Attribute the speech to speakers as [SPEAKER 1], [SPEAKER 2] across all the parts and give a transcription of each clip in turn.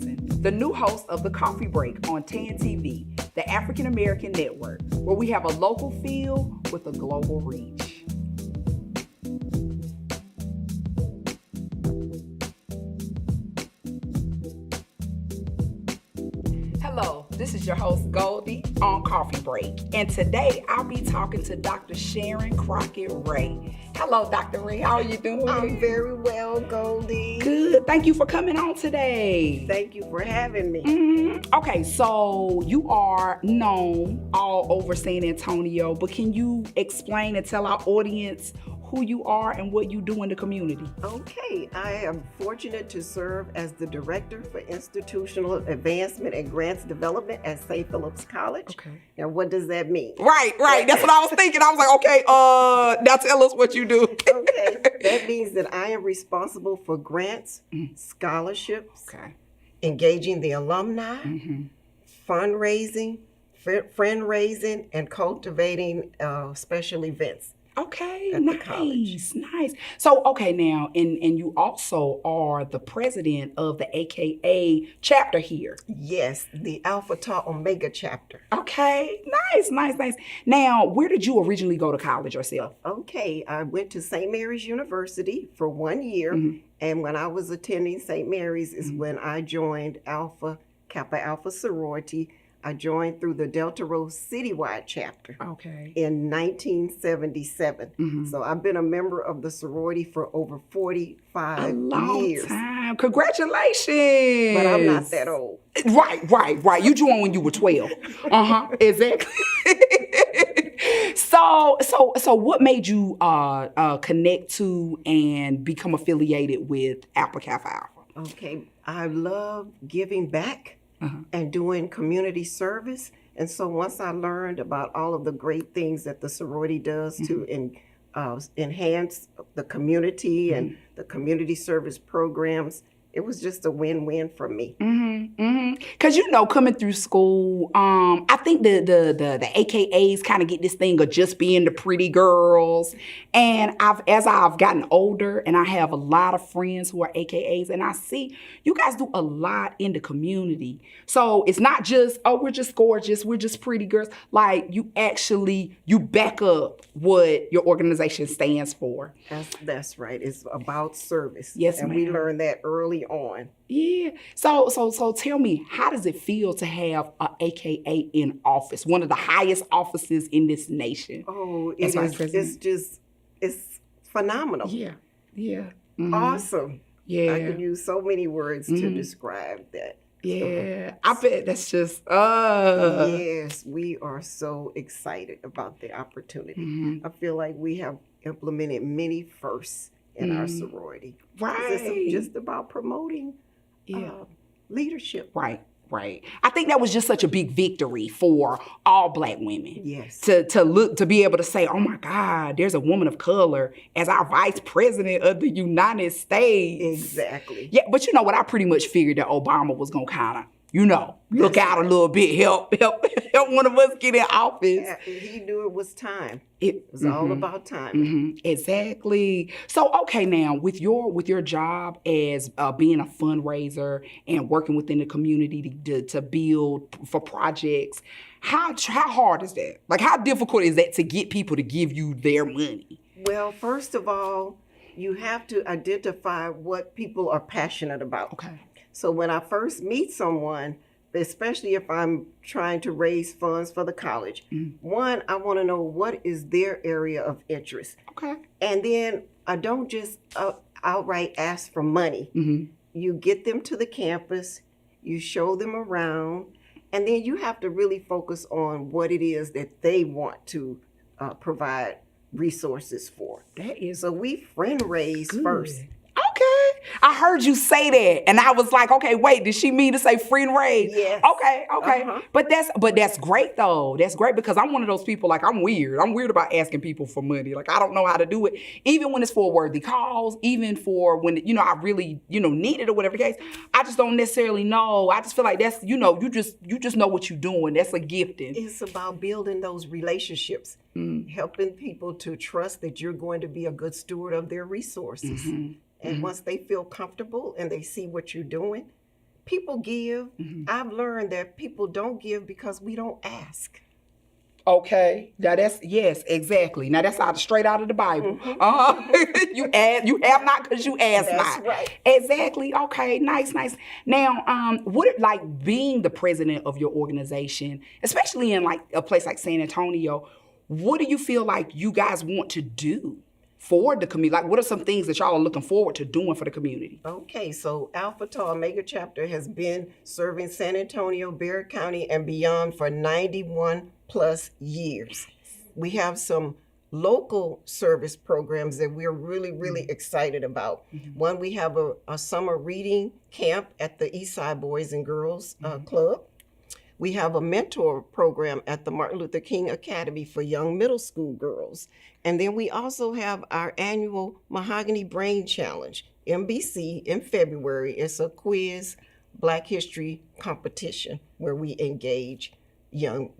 [SPEAKER 1] Jackson, the new host of The Coffee Break on TAN TV, the African American network, where we have a local feel with a global reach. Hello, this is your host Goldie on Coffee Break, and today I'll be talking to Dr. Sharon Crockett-Ray. Hello, Dr. Ray, how are you doing?
[SPEAKER 2] I'm very well, Goldie.
[SPEAKER 1] Good, thank you for coming on today.
[SPEAKER 2] Thank you for having me.
[SPEAKER 1] Okay, so you are known all over San Antonio, but can you explain and tell our audience who you are and what you do in the community?
[SPEAKER 2] Okay, I am fortunate to serve as the Director for Institutional Advancement and Grants Development at St. Philip's College.
[SPEAKER 1] Okay.
[SPEAKER 2] Now, what does that mean?
[SPEAKER 1] Right. That's what I was thinking. I was like, okay, now tell us what you do.
[SPEAKER 2] Okay, that means that I am responsible for grants, scholarships, engaging the alumni, fundraising, friend-raising, and cultivating special events.
[SPEAKER 1] Okay, nice. So, okay, now, and you also are the president of the AKA chapter here.
[SPEAKER 2] Yes, the Alpha Tau Omega chapter.
[SPEAKER 1] Okay, nice. Now, where did you originally go to college yourself?
[SPEAKER 2] Okay, I went to St. Mary's University for 1 year, and when I was attending St. Mary's is when I joined Kappa Alpha sorority. I joined through the Delta Rho Citywide chapter in 1977. So I've been a member of the sorority for over 45 years. A long
[SPEAKER 1] time. Congratulations.
[SPEAKER 2] But I'm not that old.
[SPEAKER 1] Right. You joined when you were 12. Exactly. So what made you connect to and become affiliated with Alpha Kappa Alpha?
[SPEAKER 2] Okay, I love giving back. And doing community service. And so once I learned about all of the great things that the sorority does to enhance the community and the community service programs, it was just a win-win for me.
[SPEAKER 1] Because, coming through school, I think the AKAs kind of get this thing of just being the pretty girls. And as I've gotten older, and I have a lot of friends who are AKAs, and I see you guys do a lot in the community. So it's not just, oh, we're just gorgeous, we're just pretty girls. Like, you back up what your organization stands for.
[SPEAKER 2] That's right. It's about service.
[SPEAKER 1] Yes,
[SPEAKER 2] and we learned that early on.
[SPEAKER 1] Yeah. So tell me, how does it feel to have an AKA in office, one of the highest offices in this nation?
[SPEAKER 2] Oh, it's phenomenal.
[SPEAKER 1] Yeah.
[SPEAKER 2] Awesome.
[SPEAKER 1] Yeah.
[SPEAKER 2] I could use so many words to describe that.
[SPEAKER 1] Yeah. I bet that's just,
[SPEAKER 2] Yes, we are so excited about the opportunity. I feel like we have implemented many firsts in our sorority.
[SPEAKER 1] Right.
[SPEAKER 2] It's just about promoting leadership.
[SPEAKER 1] Right. I think that was just such a big victory for all Black women.
[SPEAKER 2] Yes.
[SPEAKER 1] To be able to say, oh my God, there's a woman of color as our vice president of the United States.
[SPEAKER 2] Exactly.
[SPEAKER 1] Yeah, but you know what? I pretty much figured that Obama was gonna kind of, look out a little bit, help one of us get in office.
[SPEAKER 2] Yeah, he knew it was time. It was all about time.
[SPEAKER 1] Exactly. So, okay, now with your job as being a fundraiser and working within the community to build for projects, how hard is that? Like, how difficult is that to get people to give you their money?
[SPEAKER 2] Well, first of all, you have to identify what people are passionate about.
[SPEAKER 1] Okay.
[SPEAKER 2] So when I first meet someone, especially if I'm trying to raise funds for the college, one, I want to know what is their area of interest.
[SPEAKER 1] Okay.
[SPEAKER 2] And then I don't just outright ask for money. You get them to the campus, you show them around, and then you have to really focus on what it is that they want to provide resources for. So we friend raise first.
[SPEAKER 1] Okay. I heard you say that, and I was like, okay, wait, did she mean to say friend raise?
[SPEAKER 2] Yes.
[SPEAKER 1] Okay. But that's great though. That's great because I'm one of those people, like, I'm weird. I'm weird about asking people for money. Like, I don't know how to do it, even when it's for a worthy cause, even for when, I really, need it or whatever the case. I just don't necessarily know. I just feel like that's, you just know what you're doing. That's a gifting.
[SPEAKER 2] It's about building those relationships, helping people to trust that you're going to be a good steward of their resources. And once they feel comfortable and they see what you're doing, people give. I've learned that people don't give because we don't ask.
[SPEAKER 1] Okay. Now yes, exactly. Now that's straight out of the Bible. You have not because you ask
[SPEAKER 2] That's
[SPEAKER 1] not.
[SPEAKER 2] right.
[SPEAKER 1] Exactly. Okay. Nice. Now, what like being the president of your organization, especially in like a place like San Antonio, what do you feel like you guys want to do for the community? Like, what are some things that y'all are looking forward to doing for the community?
[SPEAKER 2] Okay, so Alpha Tau Omega Chapter has been serving San Antonio, Bexar County, and beyond for 91 plus years. We have some local service programs that we're really excited about. One, we have a summer reading camp at the Eastside Boys and Girls Club. We have a mentor program at the Martin Luther King Academy for young middle school girls. And then we also have our annual Mahogany Brain Challenge, MBC, in February. It's a quiz Black history competition where we engage young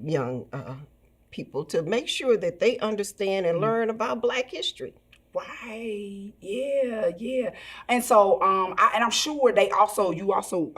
[SPEAKER 2] people to make sure that they understand and learn about Black history.
[SPEAKER 1] Right. Yeah. And so, I'm sure you also,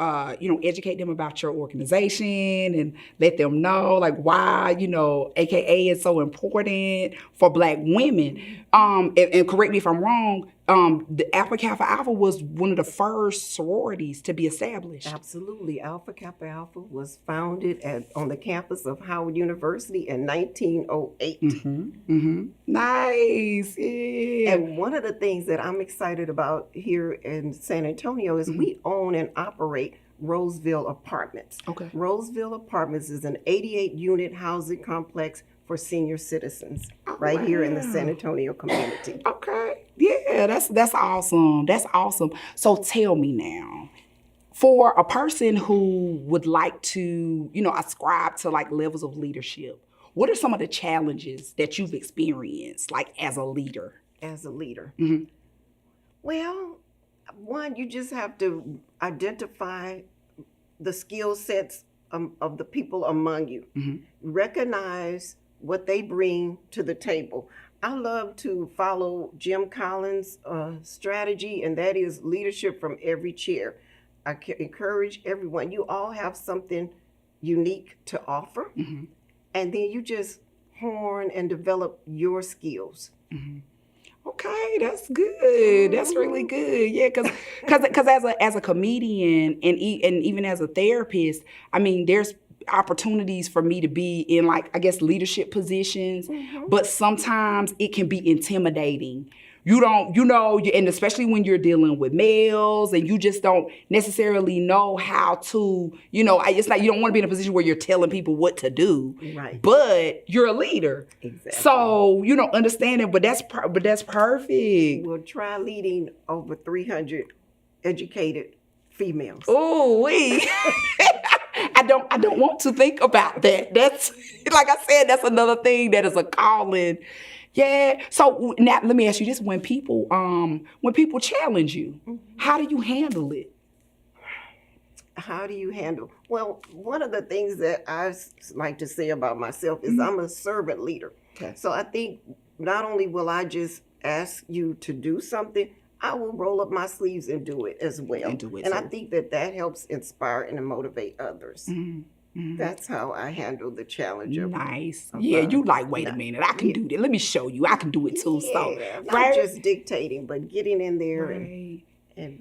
[SPEAKER 1] educate them about your organization and let them know like why, AKA is so important for Black women. And correct me if I'm wrong, the Alpha Kappa Alpha was one of the first sororities to be established.
[SPEAKER 2] Absolutely. Alpha Kappa Alpha was founded on the campus of Howard University in 1908.
[SPEAKER 1] Nice. Yeah.
[SPEAKER 2] And one of the things that I'm excited about here in San Antonio is we own and operate Roseville Apartments.
[SPEAKER 1] Okay.
[SPEAKER 2] Roseville Apartments is an 88-unit housing complex for senior citizens here in the San Antonio community.
[SPEAKER 1] Okay. Yeah, that's awesome. That's awesome. So tell me now, for a person who would like to, ascribe to like levels of leadership, what are some of the challenges that you've experienced like as a leader?
[SPEAKER 2] As a leader? Well, one, you just have to identify the skill sets of the people among you. Recognize what they bring to the table. I love to follow Jim Collins' strategy, and that is leadership from every chair. I encourage everyone, you all have something unique to offer, and then you just hone and develop your skills.
[SPEAKER 1] Okay, that's good. That's really good. Yeah, because as a comedian and even as a therapist, I mean, there's opportunities for me to be in like, I guess, leadership positions, but sometimes it can be intimidating. You don't, and especially when you're dealing with males and you just don't necessarily know how to, it's like you don't want to be in a position where you're telling people what to do,
[SPEAKER 2] right?
[SPEAKER 1] But you're a leader.
[SPEAKER 2] Exactly. So,
[SPEAKER 1] understand it, but that's perfect.
[SPEAKER 2] We'll try leading over 300 educated females.
[SPEAKER 1] Oh, I don't want to think about that. That's, like I said, that's another thing that is a calling. Yeah. So now let me ask you this: when people challenge you, how do you handle it?
[SPEAKER 2] How do you handle? Well, one of the things that I like to say about myself is I'm a servant leader. Okay. So I think not only will I just ask you to do something, I will roll up my sleeves and do it as well. And I think that helps inspire and motivate others. That's how I handle the challenge of
[SPEAKER 1] nice. Yeah, you like, wait a minute, I can do that. Let me show you. I can do it too.
[SPEAKER 2] Yeah,
[SPEAKER 1] so
[SPEAKER 2] not just dictating, but getting in there and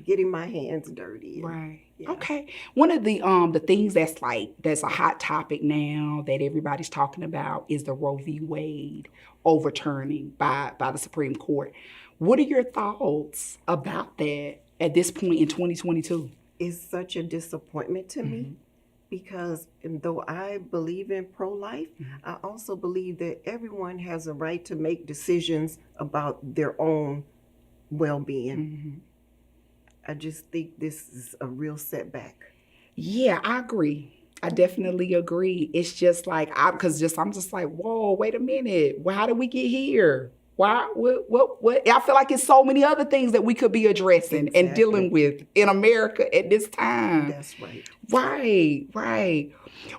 [SPEAKER 2] getting my hands dirty.
[SPEAKER 1] Right. Yeah. Okay. One of the things that's a hot topic now that everybody's talking about is the Roe v. Wade overturning by the Supreme Court. What are your thoughts about that at this point in 2022?
[SPEAKER 2] It's such a disappointment to me. Because though I believe in pro-life, I also believe that everyone has a right to make decisions about their own well-being. I just think this is a real setback.
[SPEAKER 1] Yeah, I agree. I definitely agree. It's just like, I'm just like, whoa, wait a minute. Well, how did we get here? Why? What? I feel like it's so many other things that we could be addressing and dealing with in America at this time.
[SPEAKER 2] That's right.
[SPEAKER 1] Right.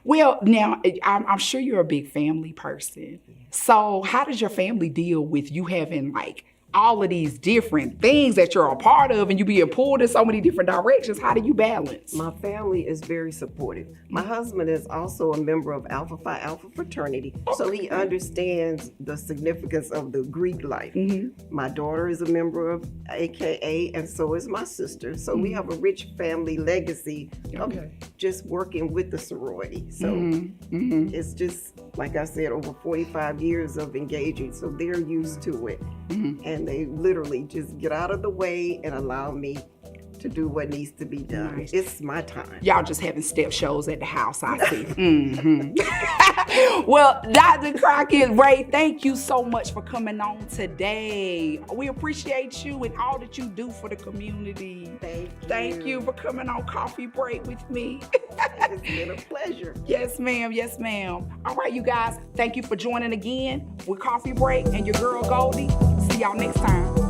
[SPEAKER 1] Well, now, I'm sure you're a big family person. So how does your family deal with you having like all of these different things that you're a part of and you being pulled in so many different directions. How do you balance?
[SPEAKER 2] My family is very supportive. My husband is also a member of Alpha Phi Alpha fraternity, so he understands the significance of the Greek life. My daughter is a member of AKA, and so is my sister. So we have a rich family legacy of just working with the sorority. So it's just, like I said, over 45 years of engaging, so they're used to it. And they literally just get out of the way and allow me to do what needs to be done.
[SPEAKER 1] Nice.
[SPEAKER 2] It's my time.
[SPEAKER 1] Y'all just having step shows at the house, I see. Well, Dr. Crockett-Ray, thank you so much for coming on today. We appreciate you and all that you do for the community. Thank you for coming on Coffee Break with me.
[SPEAKER 2] It's been a pleasure.
[SPEAKER 1] Yes, ma'am. Yes, ma'am. All right, you guys, thank you for joining again with Coffee Break and your girl Goldie. See y'all next time.